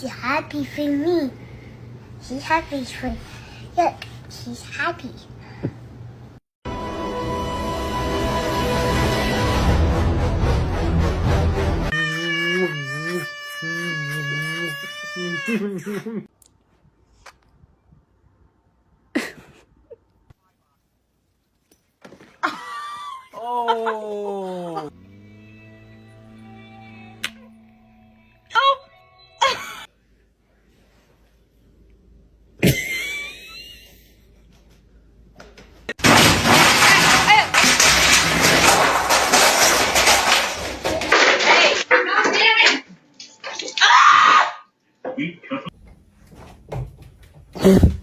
She's happy for me. She's happy for me. Look, she's happy. Oh. Hey,